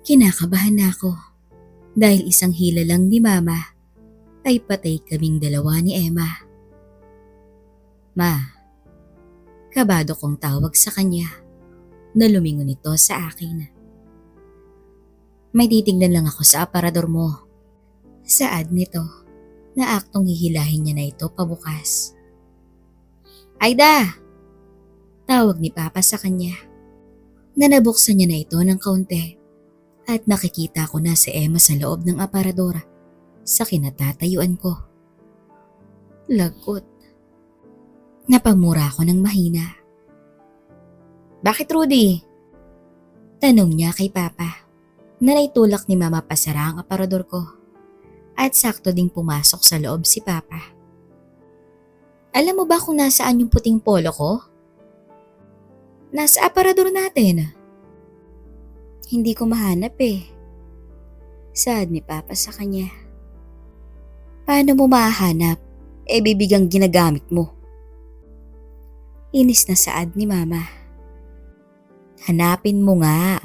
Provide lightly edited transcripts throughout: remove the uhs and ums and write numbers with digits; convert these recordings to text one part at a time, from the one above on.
Kinakabahan na ako dahil isang hila lang ni Mama ay patay kaming dalawa ni Emma. Ma, kabado kong tawag sa kanya na lumingon ito sa akin. May titignan lang ako sa aparador mo. Saad nito na aktong hihilahin niya na ito pabukas. Aida! Tawag ni Papa sa kanya. Nanabuksan niya na ito ng kaunti at nakikita ko na si Emma sa loob ng aparador sa kinatatayuan ko. Lagot. Napamura ako ng mahina. Bakit, Rudy? Tanong niya kay Papa na naitulak ni Mama pasara ang aparador ko at sakto ding pumasok sa loob si Papa. Alam mo ba kung nasaan yung puting polo ko? Nasa aparador natin. Hindi ko mahanap eh. Saad ni Papa sa kanya. Paano mo mahahanap? Bibigang ginagamit mo. Inis na saad ni Mama. Hanapin mo nga.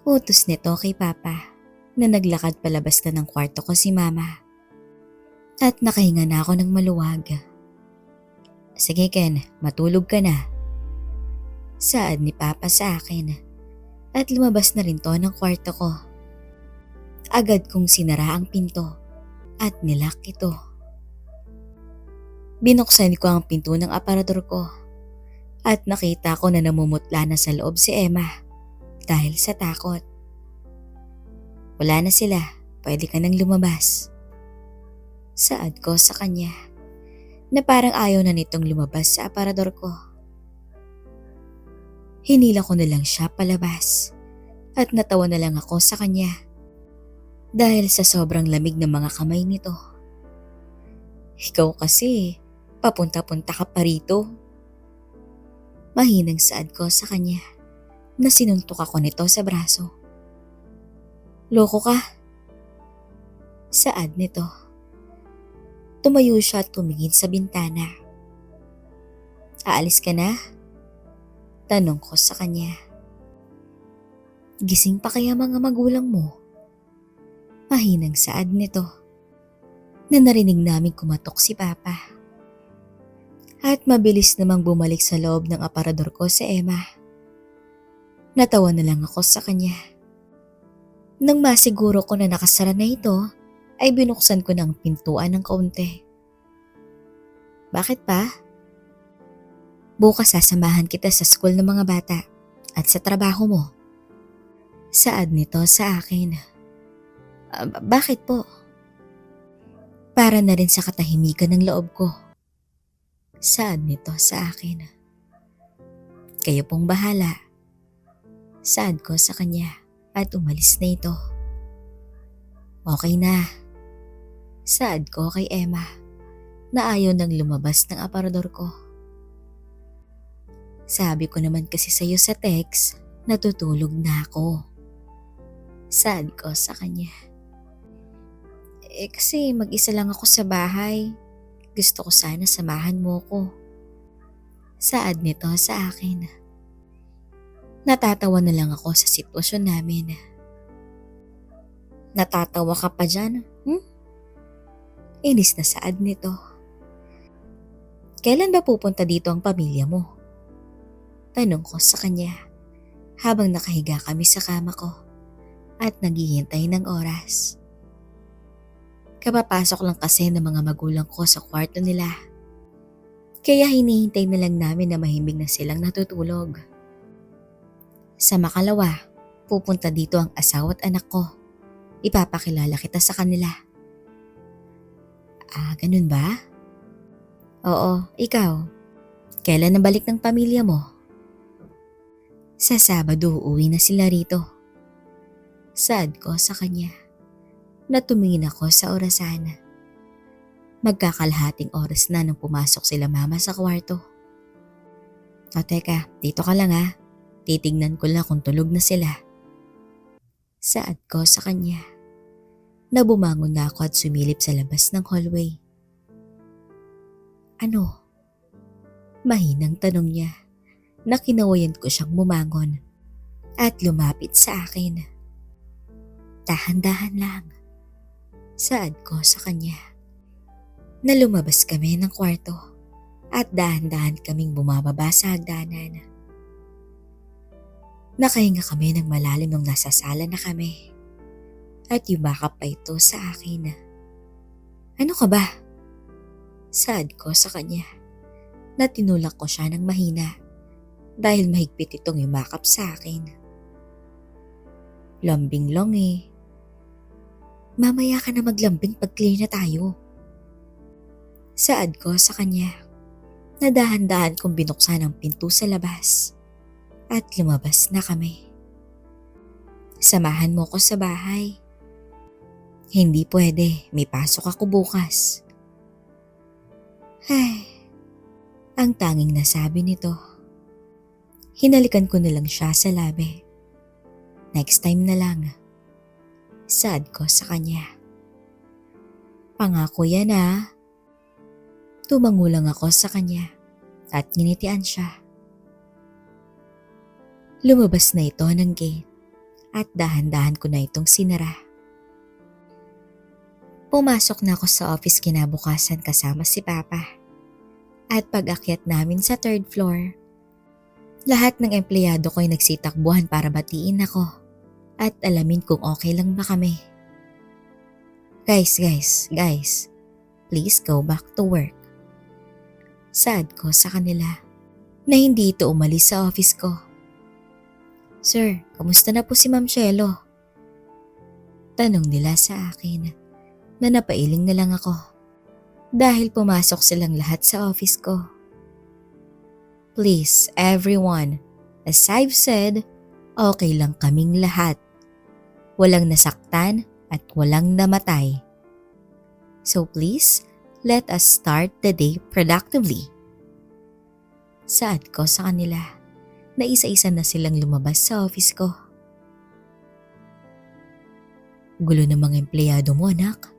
Utos nito kay Papa na naglakad palabas na ng kwarto ko si Mama. At nakahinga na ako ng maluwag. Sige Ken, matulog ka na. Saad ni Papa sa akin at lumabas na rin to ng kwarto ko. Agad kong sinara ang pinto at nilak ito. Binuksan ko ang pinto ng aparador ko at nakita ko na namumutla na sa loob si Emma dahil sa takot. Wala na sila, pwede ka nang lumabas. Saad ko sa kanya na parang ayaw na nitong lumabas sa aparador ko. Hinila ko na lang siya palabas at natawa na lang ako sa kanya dahil sa sobrang lamig ng mga kamay nito. Ikaw kasi, papunta-punta ka pa rito. Mahinang saad ko sa kanya na sinuntok ako nito sa braso. Loko ka? Saad nito. Tumayo siya at tumingin sa bintana. Aalis ka na? Tanong ko sa kanya. Gising pa kaya mga magulang mo? Mahinang saad nito na narinig namin kumatok si Papa. At mabilis namang bumalik sa loob ng aparador ko si Emma. Natawa na lang ako sa kanya. Nang masiguro ko na nakasara na ito, ay binuksan ko ng pintuan ng kaunti. Bakit pa? Bukas sasamahan kita sa school ng mga bata at sa trabaho mo. Saad nito sa akin. Bakit po? Para na rin sa katahimikan ng loob ko. Saad nito sa akin. Kayo pong bahala. Saad ko sa kanya at umalis na ito. Okay na. Saad ko kay Emma na ayaw nang lumabas ng aparador ko. Sabi ko naman kasi sa'yo sa text, natutulog na ako. Saad ko sa kanya. Kasi mag-isa lang ako sa bahay. Gusto ko sana samahan mo ko. Saad nito sa akin. Natatawa na lang ako sa sitwasyon namin. Natatawa ka pa dyan? Inis na saad nito. Kailan ba pupunta dito ang pamilya mo? Tanong ko sa kanya habang nakahiga kami sa kama ko at naghihintay ng oras. Kapapasok lang kasi ng mga magulang ko sa kwarto nila. Kaya hinihintay na lang namin na mahimig na silang natutulog. Sa makalawa, pupunta dito ang asawa at anak ko. Ipapakilala kita sa kanila. Ganun ba? Oo, ikaw. Kailan nabalik ng pamilya mo? Sa Sabado uuwi na sila rito. Saad ko sa kanya na tumingin ako sa orasan. Magkakalahating oras na nang pumasok sila Mama sa kwarto. Teka, dito ka lang ha. Titignan ko lang kung tulog na sila. Saad ko sa kanya na bumangon na ako at sumilip sa labas ng hallway. Ano? Mahinang tanong niya na kinawayan ko siyang bumangon at lumapit sa akin. Dahan-dahan lang. Saad ko sa kanya. Na lumabas kami ng kwarto at dahan-dahan kaming bumababa sa hagdanan. Nakahinga kami ng malalim nung nasa sala na kami at yumakap pa ito sa akin. Ano ka ba? Saad ko sa kanya na tinulak ko siya ng mahina dahil mahigpit itong yumakap sa akin. Lambing lang eh. Mamaya ka na maglambing pag clear na tayo. Saad ko sa kanya na dahan-dahan kong binuksan ang pinto sa labas at lumabas na kami. Samahan mo ko sa bahay. Hindi pwede, may pasok ako bukas. Ay, ang tanging nasabi nito. Hinalikan ko na lang siya sa labi. Next time na lang. Saad ko sa kanya. Pangako yan ah. Tumango lang ako sa kanya at nginitian siya. Lumabas na ito ng gate at dahan-dahan ko na itong sinara. Pumasok na ako sa office kinabukasan kasama si Papa. At pag-akyat namin sa 3rd floor, lahat ng empleyado ko ay nagsitakbuhan para batiin ako at alamin kung okay lang ba kami. Guys, please go back to work. Saad ko sa kanila na hindi ito umalis sa office ko. Sir, kamusta na po si Ma'am Cielo? Tanong nila sa akin na napailing na lang ako dahil pumasok silang lahat sa office ko. Please, everyone, as I've said, okay lang kaming lahat. Walang nasaktan at walang namatay. So please, let us start the day productively. Saad ko sa kanila na isa-isa na silang lumabas sa office ko. Gulo ng mga empleyado mo, anak.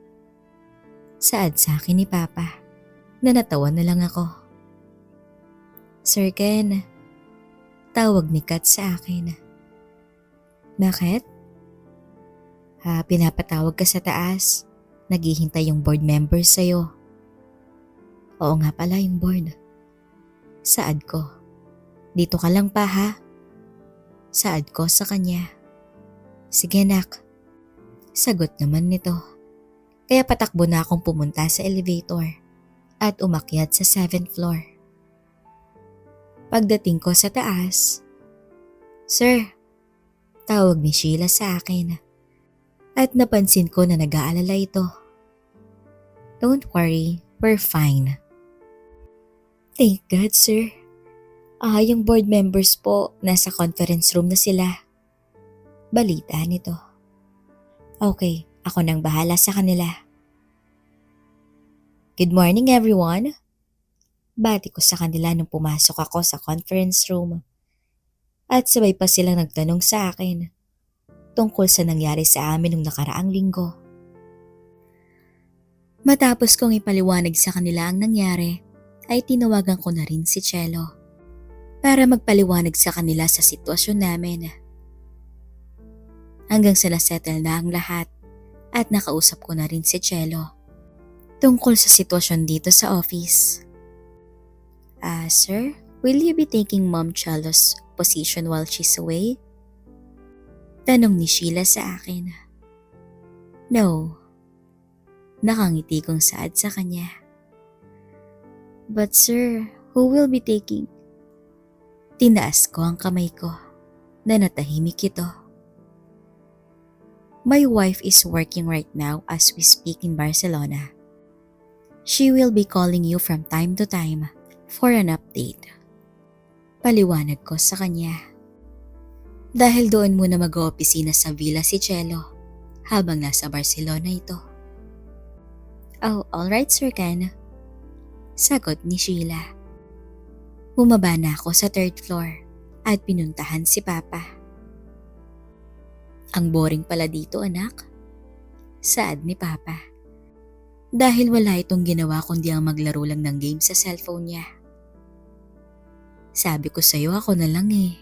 Saad sa akin ni Papa na natawa na lang ako. Sir Ken, tawag ni Kat sa akin. Bakit? Pinapatawag ka sa taas. Naghihintay yung board members sa'yo. Oo nga pala yung board. Saad ko. Dito ka lang pa ha? Saad ko sa kanya. Sige nak. Sagot naman nito. Kaya patakbo na akong pumunta sa elevator at umakyat sa 7th floor. Pagdating ko sa taas, Sir, tawag ni Sheila sa akin at napansin ko na nag-aalala ito. Don't worry, we're fine. Thank God, sir. Yung board members po, nasa conference room na sila. Balita nito. Okay, ako nang bahala sa kanila. Good morning everyone. Bati ko sa kanila nung pumasok ako sa conference room. At sabay pa silang nagtanong sa akin tungkol sa nangyari sa amin nung nakaraang linggo. Matapos kong ipaliwanag sa kanila ang nangyari, ay tinawagan ko na rin si Cielo para magpaliwanag sa kanila sa sitwasyon namin. Hanggang sa nasettle na ang lahat at nakausap ko na rin si Cielo tungkol sa sitwasyon dito sa office. Sir, will you be taking Mom Cielo's position while she's away? Tanong ni Sheila sa akin. No. Nakangiti kong saad sa kanya. But sir, who will be taking? Tinaas ko ang kamay ko na natahimik ito. My wife is working right now as we speak in Barcelona. She will be calling you from time to time for an update. Paliwanag ko sa kanya. Dahil doon muna mag-oopisina sa villa si Cielo habang nasa Barcelona ito. Oh, alright Sir Ken. Sagot ni Sheila. Bumaba na ako sa 3rd floor at pinuntahan si Papa. Ang boring pala dito anak. Saad ni Papa. Dahil wala itong ginawa kundi ang maglaro lang ng game sa cellphone niya. Sabi ko sa'yo ako na lang eh.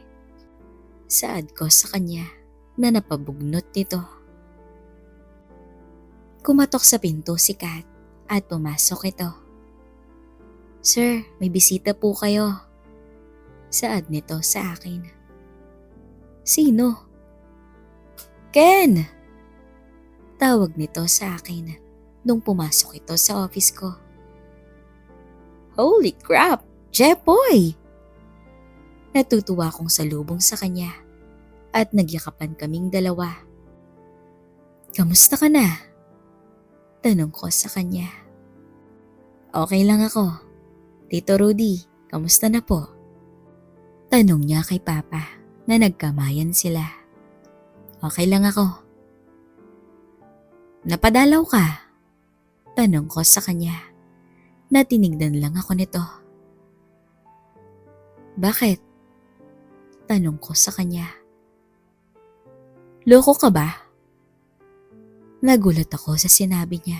Saad ko sa kanya na napabugnot nito. Kumatok sa pinto si Kat at pumasok ito. "Sir, may bisita po kayo." Saad nito sa akin. "Sino?" "Ken!" Tawag nito sa akin nung pumasok ito sa office ko. "Holy crap! Jepoy!" Natutuwa akong salubong sa kanya at nagyakapan kaming dalawa. "Kamusta ka na?" Tanong ko sa kanya. "Okay lang ako. Tito Rudy, kamusta na po?" Tanong niya kay Papa na nagkamayan sila. "Okay lang ako." "Napadalaw ka?" Tanong ko sa kanya. Natinignan lang ako nito. "Bakit?" Tanong ko sa kanya. "Loko ka ba?" Nagulat ako sa sinabi niya.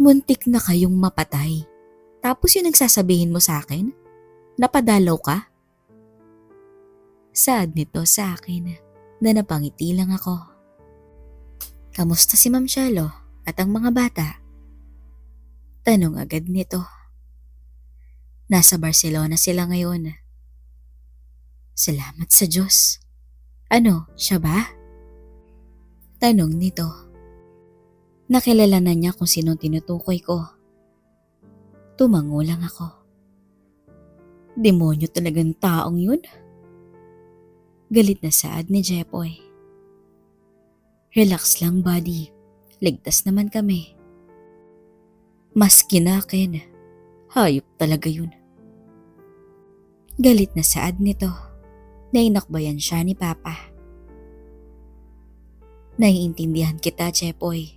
Muntik na kayong mapatay. Tapos yung nagsasabihin mo sa akin? Napadalaw ka? Saad nito sa akin na napangiti lang ako. "Kamusta si Ma'am Shelo at ang mga bata?" Tanong agad nito. "Nasa Barcelona sila ngayon." "Salamat sa Diyos. Ano, siya ba?" Tanong nito. Nakilala na niya kung sinong tinutukoy ko. Tumango lang ako. Demonyo talagang taong yun. Galit na saad ni Jepoy. "Relax lang, buddy. Ligtas naman kami." "Maski na Ken. Hayop talaga yun." Galit na saad nito na inakbayan siya ni Papa. "Naiintindihan kita, Jepoy.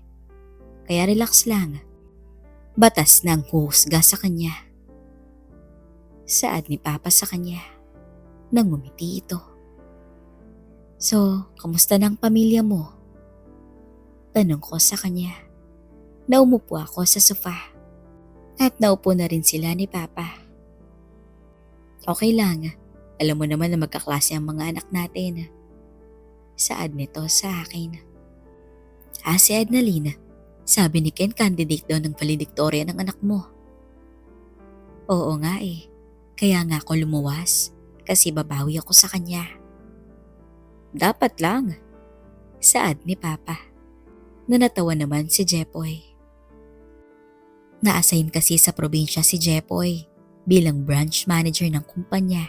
Kaya relax lang. Batas na ang huhusga sa kanya." Saad ni Papa sa kanya. Nangumiti ito. "So, kamusta na ang pamilya mo?" Tanong ko sa kanya. Naumupo ako sa sofa at naupo na rin sila ni Papa. "Okay lang. Alam mo naman na magkaklase ang mga anak natin." Saad nito sa akin. Si Ednalyn. Sabi ni Ken candidate daw ng valedictorian ng anak mo." "Oo nga eh. Kaya nga ako lumuwas kasi babawi ako sa kanya." "Dapat lang." Saad ni Papa. Nanatawa naman si Jepoy. Na-assign kasi sa probinsya si Jepoy bilang branch manager ng kumpanya.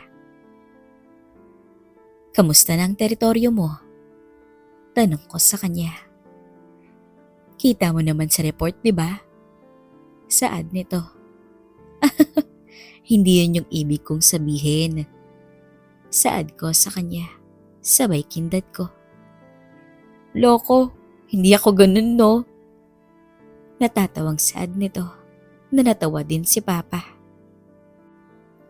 "Kamusta na ang teritoryo mo?" Tanong ko sa kanya. "Kita mo naman sa report, di ba?" Saad nito. "Hindi yun yung ibig kong sabihin." Saad ko sa kanya. Sabay kindat ko. "Loko, hindi ako ganun, no?" Natatawang saad nito na natawa din si Papa.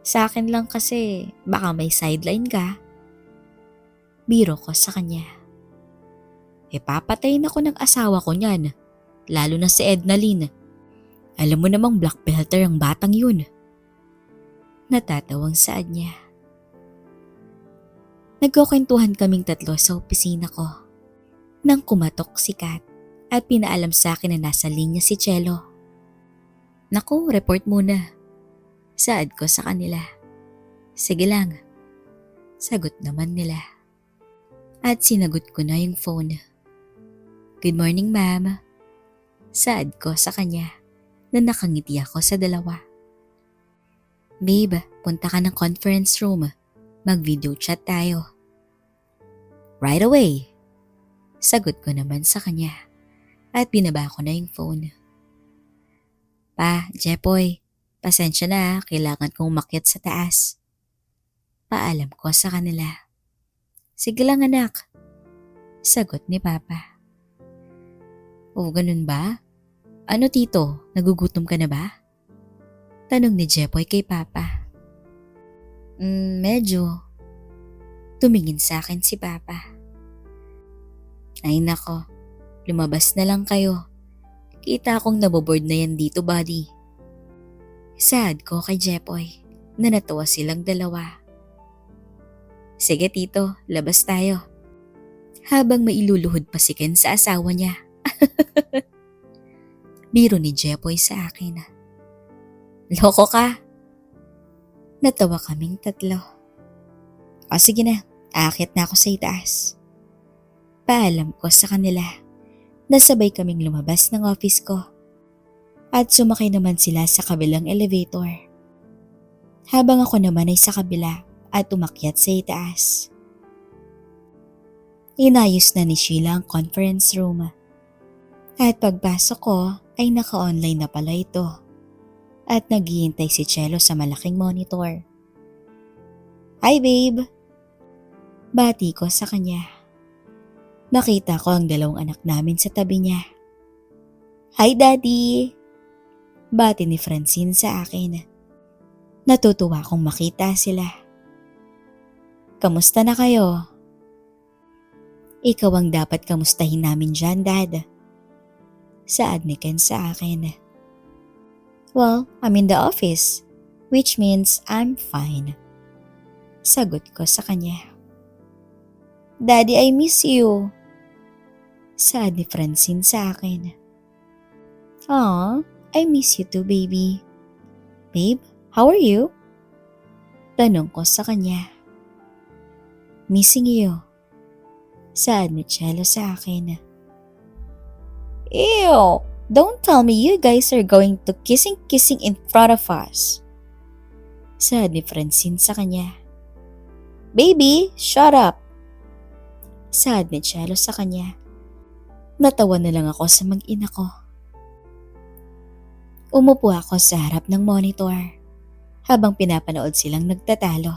"Sa akin lang kasi baka may sideline ka." Biro ko sa kanya. "Papatayin ako ng asawa ko niyan, lalo na si Ednalyn. Alam mo namang black belter ang batang yun." Natatawang saad niya. Nagkukwentuhan kaming tatlo sa opisina ko nang kumatok si Kat at pinaalam sa akin na nasa linya si Chelo. "Naku, report muna." Saad ko sa kanila. "Sige lang." Sagot naman nila. At sinagot ko na yung phone. "Good morning, ma'am." Saad ko sa kanya na nakangiti ako sa dalawa. "Babe, punta ka ng conference room. Mag-video chat tayo." "Right away." Sagot ko naman sa kanya at binaba ko na yung phone. "Pa, Jepoy, pasensya na, kailangan kong umakyat sa taas." Paalam ko sa kanila. "Sige lang anak." Sagot ni Papa. "O ganun ba? Ano tito, nagugutom ka na ba?" Tanong ni Jepoy kay Papa. Medyo." Tumingin sa akin si Papa. "Ay nako, lumabas na lang kayo. Kita akong naboboard na yan dito, buddy." Saad ko kay Jepoy na natawa silang dalawa. "Sige tito, labas tayo." Habang mailuluhod pa si Ken sa asawa niya. Biro ni Jepoy sa akin. Loko ka. Natawa kaming tatlo. O sige na, aakyat na ako sa itaas. Paalam ko sa kanila. Nasabay kaming lumabas ng office ko. At sumakay naman sila sa kabilang elevator. Habang ako naman ay sa kabila at umakyat sa itaas. Inayos na ni Sheila ang conference room. At pagpasok ko ay naka-online na pala ito. At naghihintay si Chelo sa malaking monitor. Hi babe! Bati ko sa kanya. Nakita ko ang dalawang anak namin sa tabi niya. Hi daddy! Bati ni Francine sa akin. Natutuwa kong makita sila. Kamusta na kayo? Ikaw ang dapat kamustahin namin dyan, Dad. Saad ni Ken sa akin. Well, I'm in the office, which means I'm fine. Sagot ko sa kanya. Daddy, I miss you. Saad ni Francine sa akin. Aw, I miss you too, baby. Babe, how are you? Tanong ko sa kanya. Missing you. Saad ni Chelo sa akin. Ew! Don't tell me you guys are going to kissing in front of us. Saad ni Francine sa kanya. Baby, shut up. Saad ni Chelo sa kanya. Natawa na lang ako sa mag-ina ko. Umupo ako sa harap ng monitor habang pinapanood silang nagtatalo.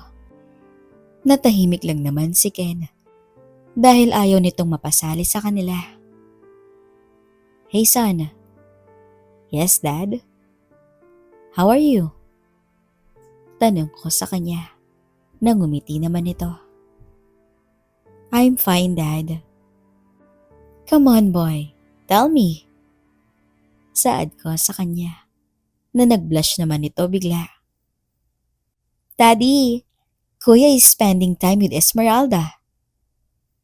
Natahimik lang naman si Ken dahil ayaw nitong mapasali sa kanila. Hey son. Yes, Dad? How are you? Tanong ko sa kanya. Nangumiti naman ito. I'm fine, Dad. Come on, boy. Tell me. Saad ko sa kanya na nag-blush naman ito bigla. Daddy, Kuya is spending time with Esmeralda.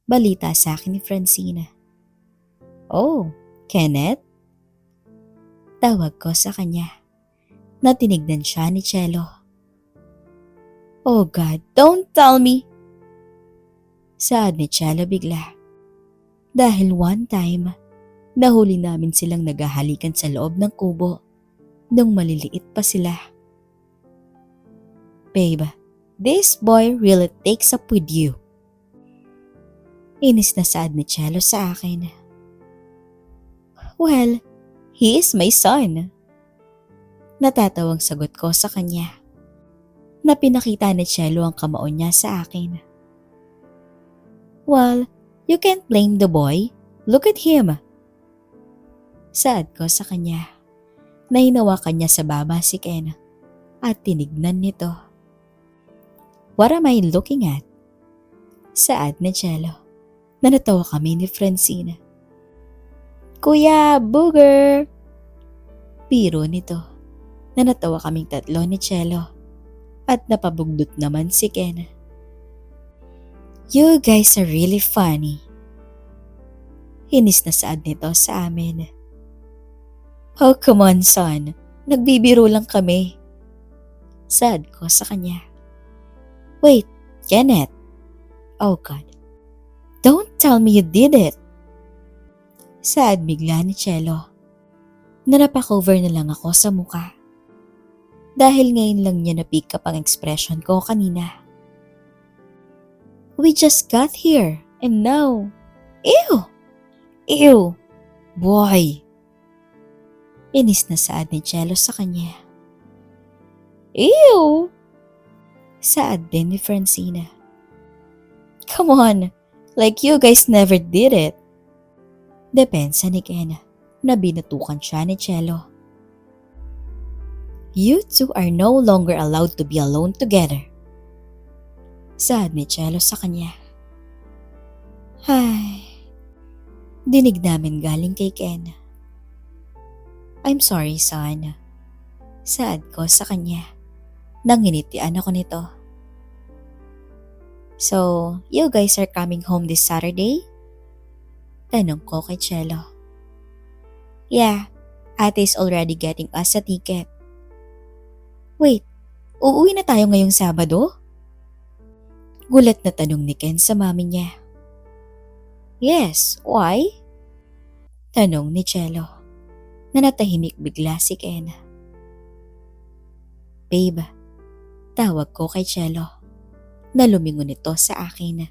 Balita sa akin ni Francina. Oh, Kenneth? Tawag ko sa kanya. Natinignan siya ni Chelo. Oh God, don't tell me! Saad ni Chelo bigla. Dahil one time, nahuli namin silang naghahalikan sa loob ng kubo nung maliliit pa sila. Babe, this boy really takes up with you. Inis na saad ni Chelo sa akin. Well, he is my son. Natatawang sagot ko sa kanya na pinakita ni Chelo ang kamao niya sa akin. Well, you can't blame the boy. Look at him. Saad ko sa kanya na hinawakan niya sa baba si Ken at tinignan nito. What am I looking at? Saad ni Chelo na natawa kami ni Francine. Kuya, booger! Biro nito na natawa kaming tatlo ni Chelo at napabugdot naman si Ken. You guys are really funny. Hinis na saad nito sa amin. Oh, come on son. Nagbibiro lang kami. Saad ko sa kanya. Wait, Kenneth. Oh God. Don't tell me you did it. Saad bigla ni Chelo. Nanapakover na lang ako sa muka. Dahil ngayon lang niya na-pick up ang expression ko kanina. We just got here and now. Ew! Ew! Boy! Inis na saad ni Chelo sa kanya. Ew! Saad din ni Francina. Come on, like you guys never did it. Depensa ni Ken na binatukan siya ni Chelo. You two are no longer allowed to be alone together. Saad ni Chelo sa kanya. Ay, dinig namin galing kay Ken. I'm sorry, son. Saad ko sa kanya. Nanginitian ako nito. So, you guys are coming home this Saturday? Tanong ko kay Chelo. Yeah, ate is already getting us a ticket. Wait, uuwi na tayo ngayong Sabado? Gulat na tanong ni Ken sa mami niya. Yes, why? Tanong ni Cello, na natahimik bigla si Ken. Babe, tawag ko kay Cello, na lumingon ito sa akin.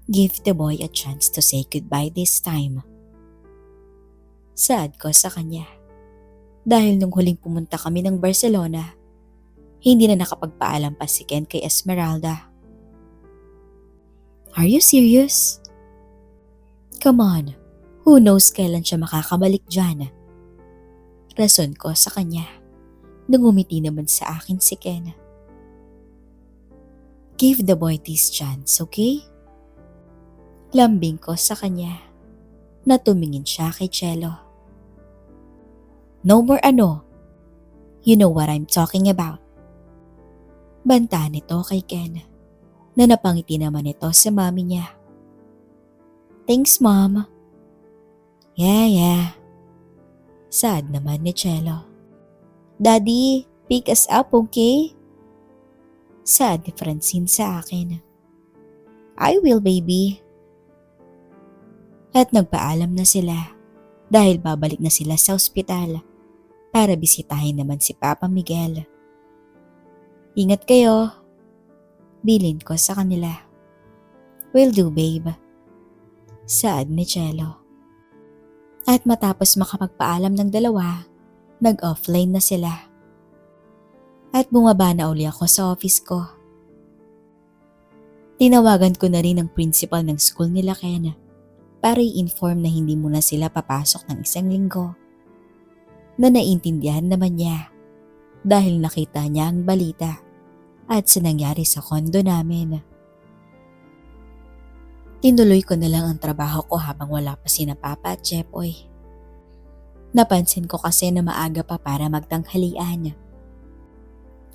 Give the boy a chance to say goodbye this time. Saad ko sa kanya. Dahil nung huling pumunta kami ng Barcelona, hindi na nakapagpaalam pa si Ken kay Esmeralda. Are you serious? Come on, who knows kailan siya makakabalik dyan? Rason ko sa kanya. Nung umiti naman sa akin si Ken. Give the boy this chance, okay? Lambing ko sa kanya na tumingin siya kay Cello. No more ano. You know what I'm talking about. Banta nito kay Ken na napangiti naman ito sa mami niya. Thanks, Mom. Yeah. Sad naman ni Cello. Daddy, pick us up, okay? Sad ni Francine sa akin. I will, baby. At nagpaalam na sila dahil babalik na sila sa ospital para bisitahin naman si Papa Miguel. Ingat kayo. Bilin ko sa kanila. Will do, babe. Sad ni Cello. At matapos makapagpaalam ng dalawa, nag-offline na sila. At bumaba na uli ako sa office ko. Tinawagan ko na rin ang principal ng school nila Ken para i-inform na hindi muna sila papasok ng 1 linggo. Na naiintindihan naman niya dahil nakita niya ang balita at sa nangyari sa kondo namin. Tinuloy ko na lang ang trabaho ko habang wala pa sina Papa at Jepoy. Napansin ko kasi na maaga pa para magtanghalian.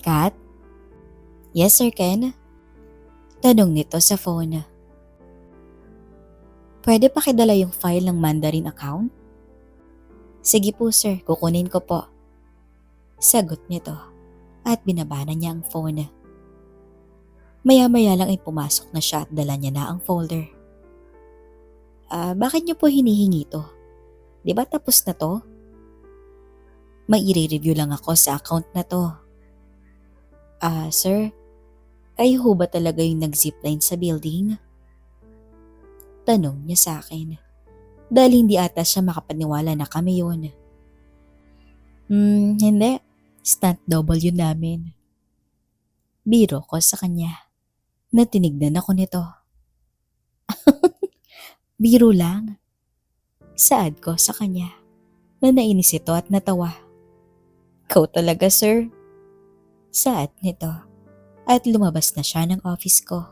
Kat? Yes, Sir Ken? Tanong nito sa phone. Pwede pakidala yung file ng Mandarin account? Sige po sir, kukunin ko po. Sagot nito at binabana niya ang phone. Maya-maya lang ay pumasok na siya at dala niya na ang folder. Bakit niyo po hinihingi to? Di ba tapos na to? May i-review lang ako sa account na to. Sir, kayo ho ba talaga yung nag-zipline sa building? Tanong niya sa akin. Dahil hindi ata siya makapaniwala na kami yun. Hindi. Stunt double yun namin. Biro ko sa kanya. Natinignan ako nito. Biro lang. Saad ko sa kanya. Na nainis ito at natawa. Ikaw talaga, sir. Saad nito. At lumabas na siya ng office ko.